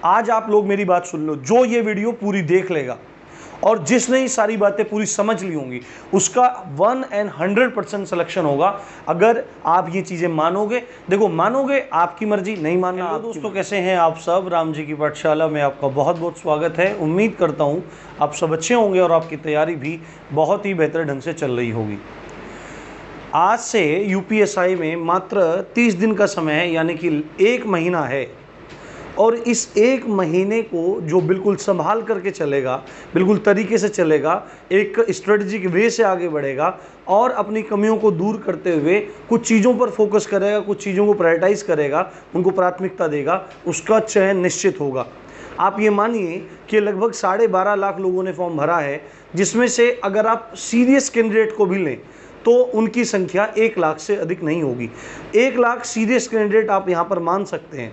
आज आप लोग मेरी बात सुन लो, जो ये वीडियो पूरी देख लेगा और जिसने ही सारी बातें पूरी समझ ली होंगी उसका 100% सिलेक्शन होगा। अगर आप ये चीज़ें मानोगे, देखो मानोगे आपकी मर्जी, नहीं मानना आप। दोस्तों कैसे हैं आप सब? राम जी की पाठशाला में आपका बहुत बहुत स्वागत है। उम्मीद करता हूँ आप सब अच्छे होंगे और आपकी तैयारी भी बहुत ही बेहतर ढंग से चल रही होगी। आज से यूपीएसआई में मात्र 30 दिन का समय है, यानी कि 1 महीना है। और इस 1 महीने को जो बिल्कुल संभाल करके चलेगा, बिल्कुल तरीके से चलेगा, एक स्ट्रेटजिक वे से आगे बढ़ेगा और अपनी कमियों को दूर करते हुए कुछ चीज़ों पर फोकस करेगा, कुछ चीज़ों को प्रायोरिटाइज करेगा, उनको प्राथमिकता देगा, उसका चयन निश्चित होगा। आप ये मानिए कि लगभग 12.5 लाख लोगों ने फॉर्म भरा है, जिसमें से अगर आप सीरियस कैंडिडेट को भी लें तो उनकी संख्या 1 लाख से अधिक नहीं होगी। 1 लाख सीरियस कैंडिडेट आप यहाँ पर मान सकते हैं,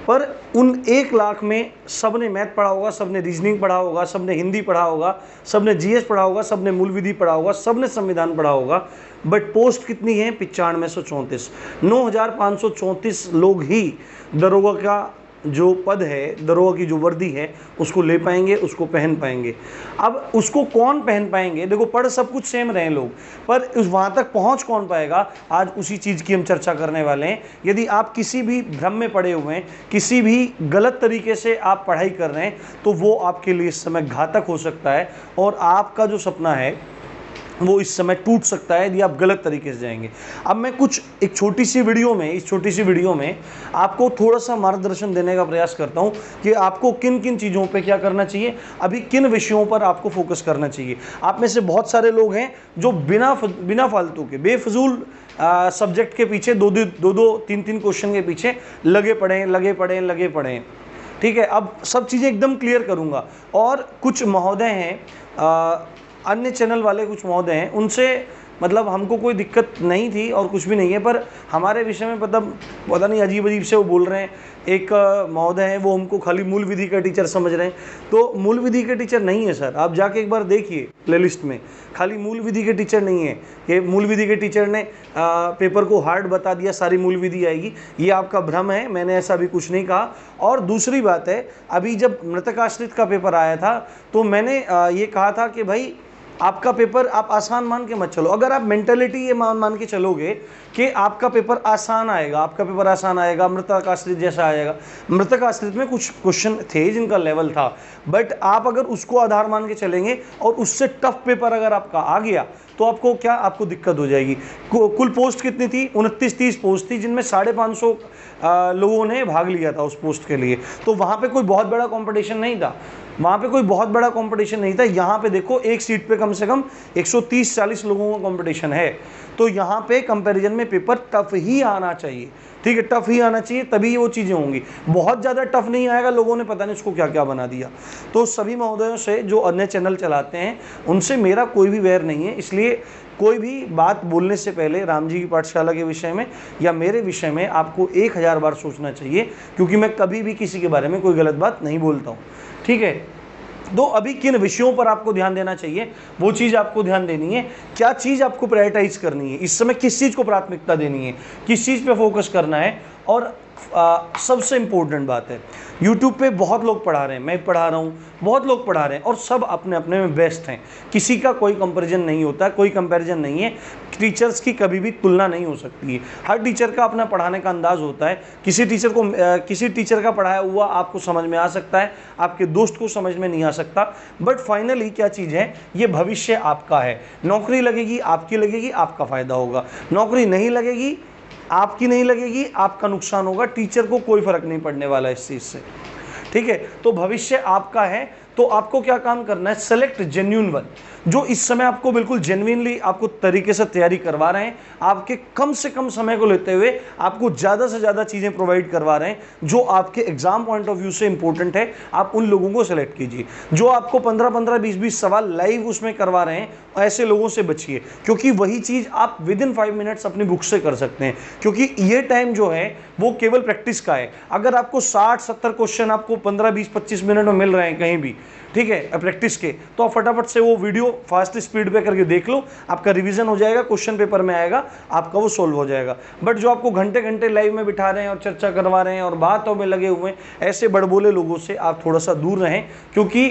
पर उन 1 लाख में सबने मैथ पढ़ा होगा, सबने रीजनिंग पढ़ा होगा, सबने हिंदी पढ़ा होगा, सबने जीएस पढ़ा होगा, सबने मूल विधि पढ़ा होगा, सबने संविधान पढ़ा होगा। बट पोस्ट कितनी है? 9534। 9534 लोग ही दरोगा का जो पद है, दरोगा की जो वर्दी है, उसको ले पाएंगे, उसको पहन पाएंगे। अब उसको कौन पहन पाएंगे? देखो, पढ़ सब कुछ सेम रहे लोग, पर उस वहाँ तक पहुँच कौन पाएगा? आज उसी चीज़ की हम चर्चा करने वाले हैं। यदि आप किसी भी भ्रम में पड़े हुए हैं, किसी भी गलत तरीके से आप पढ़ाई कर रहे हैं, तो वो आपके लिए इस समय घातक हो सकता है और आपका जो सपना है वो इस समय टूट सकता है यदि आप गलत तरीके से जाएंगे। अब मैं इस छोटी सी वीडियो में आपको थोड़ा सा मार्गदर्शन देने का प्रयास करता हूं कि आपको किन किन चीज़ों पे क्या करना चाहिए, अभी किन विषयों पर आपको फोकस करना चाहिए। आप में से बहुत सारे लोग हैं जो बिना फालतू के बेफजूल सब्जेक्ट के पीछे दो तीन क्वेश्चन के पीछे लगे पड़े। ठीक है, अब सब चीज़ें एकदम क्लियर करूँगा। और कुछ महोदय हैं, अन्य चैनल वाले कुछ महोदय हैं, उनसे मतलब हमको कोई दिक्कत नहीं थी और कुछ भी नहीं है, पर हमारे विषय में पता नहीं अजीब से वो बोल रहे हैं। एक महोदय हैं, वो हमको खाली मूल विधि का टीचर समझ रहे हैं। तो मूल विधि के टीचर नहीं है सर, आप जाके एक बार देखिए प्लेलिस्ट में, खाली मूल विधि के टीचर नहीं है। ये मूल विधि के टीचर ने पेपर को हार्ड बता दिया, सारी मूल विधि आएगी, ये आपका भ्रम है। मैंने ऐसा भी कुछ नहीं कहा। और दूसरी बात है, अभी जब मृतकाश्रित का पेपर आया था तो मैंने ये कहा था कि भाई आपका पेपर आप आसान मान के मत चलो। अगर आप मेंटेलिटी ये मान के चलोगे कि आपका पेपर आसान आएगा, मृतक आश्रित जैसा आएगा। मृतक आश्रित में कुछ क्वेश्चन थे जिनका लेवल था, बट आप अगर उसको आधार मान के चलेंगे और उससे टफ पेपर अगर आपका आ गया तो आपको दिक्कत हो जाएगी। कुल पोस्ट कितनी थी? 29-30 पोस्ट थी, जिनमें 550 लोगों ने भाग लिया था उस पोस्ट के लिए। तो वहाँ पे कोई बहुत बड़ा कंपटीशन नहीं था। यहाँ पे देखो, एक सीट पे कम से कम 130-40 लोगों का कंपटीशन है। तो यहाँ पे कंपैरिजन में पेपर टफ ही आना चाहिए। ठीक है, टफ ही आना चाहिए, तभी वो चीज़ें होंगी। बहुत ज़्यादा टफ नहीं आएगा, लोगों ने पता नहीं उसको क्या क्या बना दिया। तो सभी महोदयों से जो अन्य चैनल चलाते हैं, उनसे मेरा कोई भी वैर नहीं है। इसलिए कोई भी बात बोलने से पहले राम जी की पाठशाला के विषय में या मेरे विषय में आपको 1000 बार सोचना चाहिए, क्योंकि मैं कभी भी किसी के बारे में कोई गलत बात नहीं बोलता हूँ। ठीक है, तो अभी किन विषयों पर आपको ध्यान देना चाहिए, वो चीज़ आपको ध्यान देनी है। क्या चीज़ आपको प्रायोरिटाइज करनी है इस समय, किस चीज़ को प्राथमिकता देनी है, किस चीज़ पे फोकस करना है। और सबसे इम्पोर्टेंट बात है, यूट्यूब पे बहुत लोग पढ़ा रहे हैं, मैं पढ़ा रहा हूँ, बहुत लोग पढ़ा रहे हैं और सब अपने अपने में बेस्ट हैं। किसी का कोई कंपैरिजन नहीं होता, कोई कंपैरिजन नहीं है। टीचर्स की कभी भी तुलना नहीं हो सकती है। हर टीचर का अपना पढ़ाने का अंदाज होता है। किसी टीचर का पढ़ाया हुआ आपको समझ में आ सकता है, आपके दोस्त को समझ में नहीं आ सकता। बट फाइनली क्या चीज़ है, ये भविष्य आपका है। नौकरी लगेगी, आपकी लगेगी, आपका फ़ायदा होगा। नौकरी नहीं लगेगी, आपकी नहीं लगेगी, आपका नुकसान होगा। टीचर को कोई फर्क नहीं पड़ने वाला इस चीज़ से। ठीक है, तो भविष्य आपका है। तो आपको क्या काम करना है? सेलेक्ट जेन्युइन वन, जो इस समय आपको बिल्कुल जेन्युइनली आपको तरीके से तैयारी करवा रहे हैं, आपके कम से कम समय को लेते हुए आपको ज़्यादा से ज़्यादा चीज़ें प्रोवाइड करवा रहे हैं, जो आपके एग्जाम पॉइंट ऑफ व्यू से इंपॉर्टेंट है। आप उन लोगों को सेलेक्ट कीजिए जो आपको 15-15, 20-20 सवाल लाइव उसमें करवा रहे हैं। ऐसे लोगों से बचिए, क्योंकि वही चीज़ आप विद इन 5 मिनट्स अपनी बुक से कर सकते हैं, क्योंकि ये टाइम जो है वो केवल प्रैक्टिस का है। अगर आपको 60-70 क्वेश्चन आपको 15-20-25 मिनट में मिल रहे हैं कहीं भी, ठीक है, प्रैक्टिस के, तो आप फटाफट से वो वीडियो फास्ट स्पीड पे करके देख लो, आपका रिवीजन हो जाएगा, क्वेश्चन पेपर में आएगा, आपका वो सोल्व हो जाएगा। बट जो आपको घंटे घंटे लाइव में बिठा रहे हैं और चर्चा करवा रहे हैं और बातों में लगे हुए हैं, ऐसे बड़बोले लोगों से आप थोड़ा सा दूर रहें, क्योंकि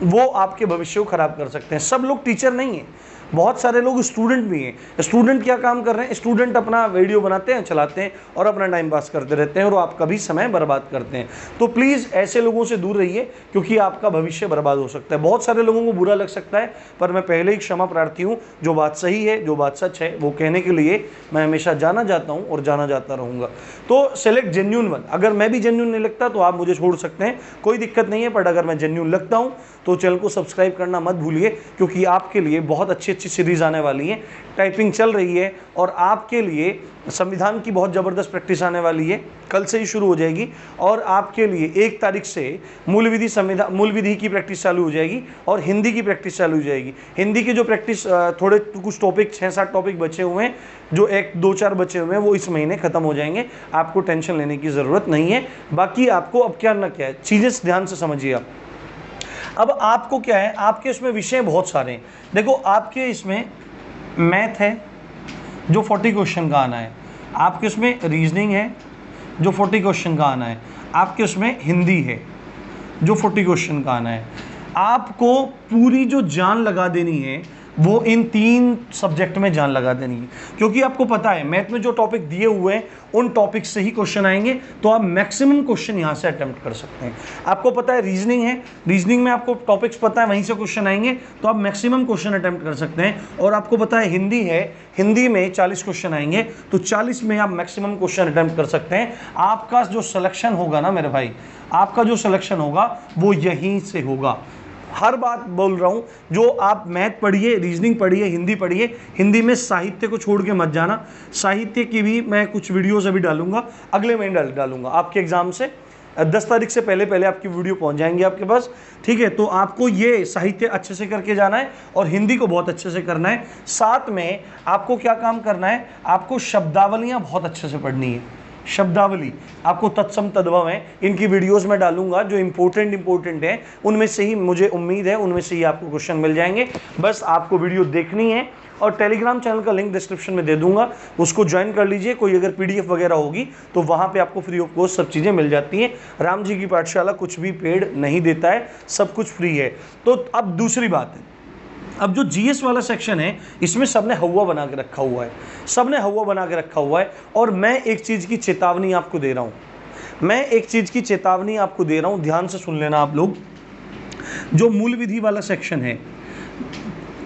वो आपके भविष्य को खराब कर सकते हैं। सब लोग टीचर नहीं हैं, बहुत सारे लोग स्टूडेंट भी हैं। स्टूडेंट क्या काम कर रहे हैं? स्टूडेंट अपना वीडियो बनाते हैं, चलाते हैं और अपना टाइम पास करते रहते हैं और आपका भी समय बर्बाद करते हैं। तो प्लीज़ ऐसे लोगों से दूर रहिए, क्योंकि आपका भविष्य बर्बाद हो सकता है। बहुत सारे लोगों को बुरा लग सकता है, पर मैं पहले ही क्षमा प्रार्थी हूँ। जो बात सही है, जो बात सच है, वो कहने के लिए मैं हमेशा जाना जाता हूँ और जाना जाता रहूँगा। तो सेलेक्ट जेन्युइन वन। अगर मैं भी जेन्युइन नहीं लगता तो आप मुझे छोड़ सकते हैं, कोई दिक्कत नहीं है, बट अगर मैं जेन्युइन लगता हूँ तो चैनल को सब्सक्राइब करना मत भूलिए, क्योंकि आपके लिए बहुत अच्छी सीरीज आने वाली है। टाइपिंग चल रही है और आपके लिए संविधान की बहुत ज़बरदस्त प्रैक्टिस आने वाली है, कल से ही शुरू हो जाएगी। और आपके लिए 1 तारीख से मूल विधि की प्रैक्टिस चालू हो जाएगी और हिंदी की प्रैक्टिस चालू हो जाएगी। हिंदी की जो प्रैक्टिस थोड़े कुछ टॉपिक 6-7 टॉपिक बचे हुए हैं, जो 1-2-4 बचे हुए हैं, वो इस महीने ख़त्म हो जाएंगे। आपको टेंशन लेने की ज़रूरत नहीं है। बाकी आपको अब क्या ना क्या है, चीज़ें ध्यान से समझिए आप। अब आपको क्या है, आपके इसमें विषय बहुत सारे हैं। देखो, आपके इसमें मैथ है जो 40 क्वेश्चन का आना है, आपके उसमें रीजनिंग है जो 40 क्वेश्चन का आना है, आपके उसमें हिंदी है जो 40 क्वेश्चन का आना है। आपको पूरी जो जान लगा देनी है वो इन 3 सब्जेक्ट में जान लगा देनी है, क्योंकि आपको पता है मैथ में जो टॉपिक दिए हुए हैं उन टॉपिक से ही क्वेश्चन आएंगे, तो आप मैक्सिमम क्वेश्चन यहाँ से अटेम्प्ट कर सकते हैं। आपको पता है रीजनिंग है, रीजनिंग में आपको टॉपिक्स पता है, वहीं से क्वेश्चन आएंगे, तो आप मैक्सिमम क्वेश्चन अटेम्प्ट कर सकते हैं। और आपको पता है हिंदी है, हिंदी में 40 क्वेश्चन आएंगे, तो 40 में आप मैक्सिमम क्वेश्चन अटेम्प्ट कर सकते हैं। आपका जो सिलेक्शन होगा ना मेरे भाई, आपका जो सिलेक्शन होगा वो यहीं से होगा। हर बात बोल रहा हूँ, जो आप मैथ पढ़िए, रीजनिंग पढ़िए, हिंदी पढ़िए। हिंदी में साहित्य को छोड़ के मत जाना। साहित्य की भी मैं कुछ वीडियोस अभी डालूंगा, अगले महीने डालूंगा। आपके एग्जाम से 10 तारीख से पहले आपकी वीडियो पहुंच जाएंगी आपके पास, ठीक है। तो आपको ये साहित्य अच्छे से करके जाना है और हिंदी को बहुत अच्छे से करना है। साथ में आपको क्या काम करना है, आपको शब्दावलियाँ बहुत अच्छे से पढ़नी है। शब्दावली आपको तत्सम तद्भव है, इनकी वीडियोस में डालूंगा जो इंपॉर्टेंट है, उनमें से ही मुझे उम्मीद है उनमें से ही आपको क्वेश्चन मिल जाएंगे। बस आपको वीडियो देखनी है और टेलीग्राम चैनल का लिंक डिस्क्रिप्शन में दे दूंगा, उसको ज्वाइन कर लीजिए। कोई अगर PDF वगैरह होगी तो वहाँ पे आपको फ्री ऑफ कॉस्ट सब चीज़ें मिल जाती हैं। राम जी की पाठशाला कुछ भी पेड नहीं देता है, सब कुछ फ्री है। तो अब दूसरी बात है, अब जो GS वाला सेक्शन है इसमें सबने हवा बना के रखा हुआ है, सबने हवा बना के रखा हुआ है। और मैं एक चीज़ की चेतावनी आपको दे रहा हूँ, मैं एक चीज़ की चेतावनी आपको दे रहा हूँ, ध्यान से सुन लेना आप लोग। जो मूल विधि वाला सेक्शन है,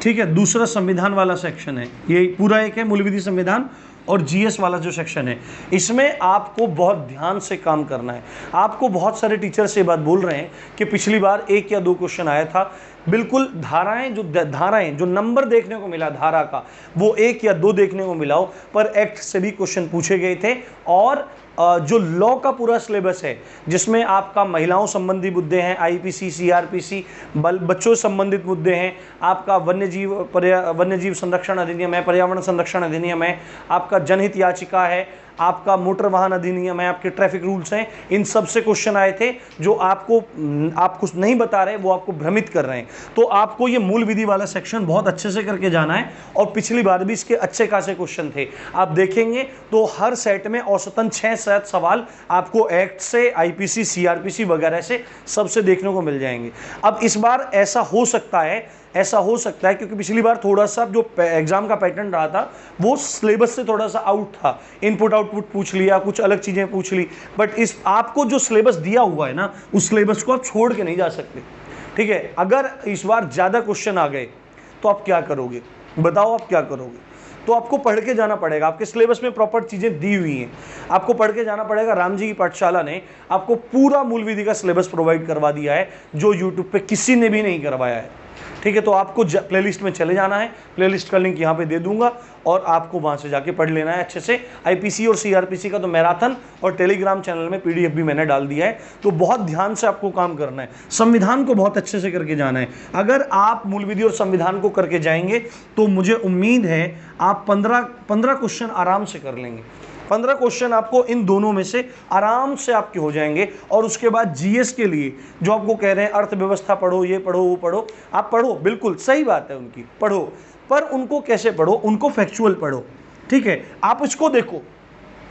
ठीक है, दूसरा संविधान वाला सेक्शन है, ये पूरा एक है, मूल विधि, संविधान और GS वाला जो सेक्शन है, इसमें आपको बहुत ध्यान से काम करना है। आपको बहुत सारे टीचर से बात बोल रहे हैं कि पिछली बार 1 या 2 क्वेश्चन आया था। बिल्कुल धाराएं जो नंबर देखने को मिला धारा का, वो 1 या 2 देखने को मिला हो, पर एक्ट से भी क्वेश्चन पूछे गए थे। और जो लॉ का पूरा सिलेबस है, जिसमें आपका महिलाओं संबंधी मुद्दे हैं, IPC, CRPC, बच्चों संबंधित मुद्दे हैं, आपका वन्यजीव संरक्षण अधिनियम है, पर्यावरण संरक्षण अधिनियम है, आपका जनहित याचिका है, आपका मोटर वाहन अधिनियम है, आपके ट्रैफिक रूल्स हैं, इन सब से क्वेश्चन आए थे। जो आप कुछ नहीं बता रहे, वो आपको भ्रमित कर रहे हैं। तो आपको ये मूल विधि वाला सेक्शन बहुत अच्छे से करके जाना है। और पिछली बार भी इसके अच्छे खासे क्वेश्चन थे, आप देखेंगे तो हर सेट में औसतन 6-7 सवाल आपको एक्ट से, IPC, CRPC वगैरह से सबसे देखने को मिल जाएंगे। अब इस बार ऐसा हो सकता है क्योंकि पिछली बार थोड़ा सा जो एग्जाम का पैटर्न रहा था वो सिलेबस से थोड़ा सा आउट था, इनपुट आउटपुट पूछ लिया, कुछ अलग चीजें पूछ ली। बट इस आपको जो सिलेबस दिया हुआ है ना, उस सिलेबस को आप छोड़ के नहीं जा सकते, ठीक है। अगर इस बार ज्यादा क्वेश्चन आ गए तो आप क्या करोगे, बताओ आप क्या करोगे? तो आपको पढ़ के जाना पड़ेगा। आपके सिलेबस में प्रॉपर चीजें दी हुई हैं, आपको पढ़ के जाना पड़ेगा। राम जी की पाठशाला ने आपको पूरा मूल विधि का सिलेबस प्रोवाइड करवा दिया है, जो यूट्यूब पे किसी ने भी नहीं करवाया है, ठीक है। तो आपको प्लेलिस्ट में चले जाना है, प्लेलिस्ट का लिंक यहाँ पे दे दूंगा और आपको वहाँ से जाके पढ़ लेना है अच्छे से। IPC और CRPC का तो मैराथन और टेलीग्राम चैनल में PDF भी मैंने डाल दिया है। तो बहुत ध्यान से आपको काम करना है, संविधान को बहुत अच्छे से करके जाना है। अगर आप मूल विधि और संविधान को करके जाएंगे तो मुझे उम्मीद है आप 15 क्वेश्चन आराम से कर लेंगे। 15 क्वेश्चन आपको इन दोनों में से आराम से आपके हो जाएंगे। और उसके बाद जीएस के लिए जो आपको कह रहे हैं अर्थव्यवस्था पढ़ो, ये पढ़ो, वो पढ़ो, आप पढ़ो, बिल्कुल सही बात है उनकी, पढ़ो, पर उनको कैसे पढ़ो, उनको फैक्चुअल पढ़ो, ठीक है। आप इसको देखो,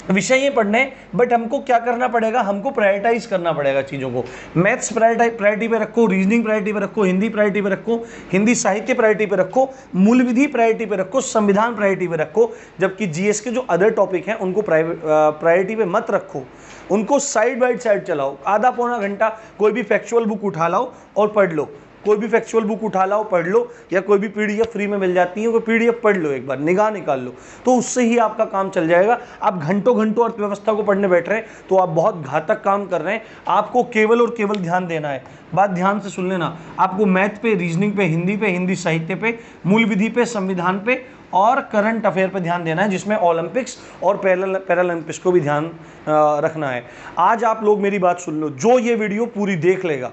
विषय ये पढ़ने, बट हमको क्या करना पड़ेगा, हमको प्रायोरिटाइज करना पड़ेगा चीज़ों को। मैथ्स प्रायोरिटी पे रखो, रीजनिंग प्रायोरिटी पे रखो, हिंदी प्रायोरिटी पे रखो, हिंदी साहित्य प्रायोरिटी पे रखो, मूल विधि प्रायोरिटी पे रखो, संविधान प्रायोरिटी पे रखो। जबकि जीएस के जो अदर टॉपिक हैं उनको प्रायोरिटी पे मत रखो, उनको साइड बाय साइड चलाओ। आधा पौना घंटा कोई भी फैक्चुअल बुक उठा लाओ और पढ़ लो, कोई भी फैक्चुअल बुक उठा लाओ पढ़ लो, या कोई भी पीडीएफ फ्री में मिल जाती है, वो पीडीएफ पढ़ लो, एक बार निगाह निकाल लो, तो उससे ही आपका काम चल जाएगा। आप घंटों घंटों अर्थव्यवस्था को पढ़ने बैठ रहे हैं तो आप बहुत घातक काम कर रहे हैं। आपको केवल और केवल ध्यान देना है, बात ध्यान से सुन लेना। आपको मैथ पे, रीजनिंग पे, हिंदी साहित्य पे, मूल विधि पे, संविधान पे और करंट अफेयर पे ध्यान देना है, जिसमें ओलंपिक्स और पैरालंपिक्स को भी ध्यान रखना है। आज आप लोग मेरी बात सुन लो, जो ये वीडियो पूरी देख लेगा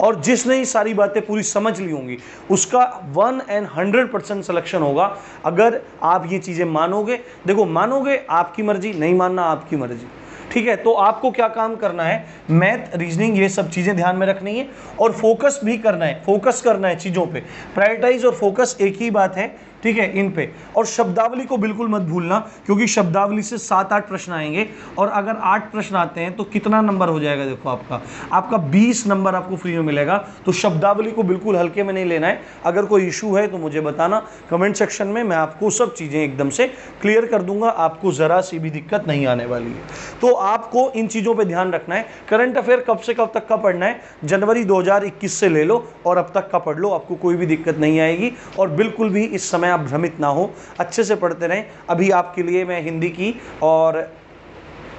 और जिसने ये सारी बातें पूरी समझ ली होंगी, उसका 100% सिलेक्शन होगा। अगर आप ये चीज़ें मानोगे, देखो मानोगे आपकी मर्जी, नहीं मानना आपकी मर्जी, ठीक है। तो आपको क्या काम करना है, मैथ, रीजनिंग, ये सब चीज़ें ध्यान में रखनी है और फोकस भी करना है, फोकस करना है चीज़ों पे। प्रायोरिटाइज और फोकस एक ही बात है, ठीक है, इन पे। और शब्दावली को बिल्कुल मत भूलना, क्योंकि शब्दावली से 7-8 प्रश्न आएंगे, और अगर 8 प्रश्न आते हैं तो कितना नंबर हो जाएगा, देखो आपका 20 नंबर आपको फ्री में मिलेगा। तो शब्दावली को बिल्कुल हल्के में नहीं लेना है। अगर कोई इशू है तो मुझे बताना कमेंट सेक्शन में, मैं आपको सब चीज़ें एकदम से क्लियर कर दूंगा, आपको ज़रा सी भी दिक्कत नहीं आने वाली है। तो आपको इन चीज़ों पर ध्यान रखना है। करंट अफेयर कब से कब तक का पढ़ना है, जनवरी 2021 से ले लो और अब तक का पढ़ लो, आपको कोई भी दिक्कत नहीं आएगी। और बिल्कुल भी इस समय आप भ्रमित ना हो, अच्छे से पढ़ते रहें। अभी आपके लिए मैं हिंदी की और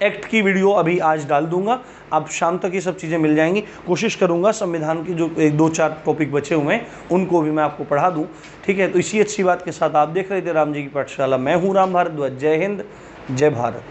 एक्ट की वीडियो अभी आज डाल दूंगा, अब शाम तक ये सब चीज़ें मिल जाएंगी। कोशिश करूंगा संविधान की जो 1-2-4 टॉपिक बचे हुए हैं उनको भी मैं आपको पढ़ा दूं, ठीक है। तो इसी अच्छी बात के साथ आप देख रहे थे राम जी की पाठशाला, मैं हूं राम भारद्वाज। जय हिंद, जय भारत।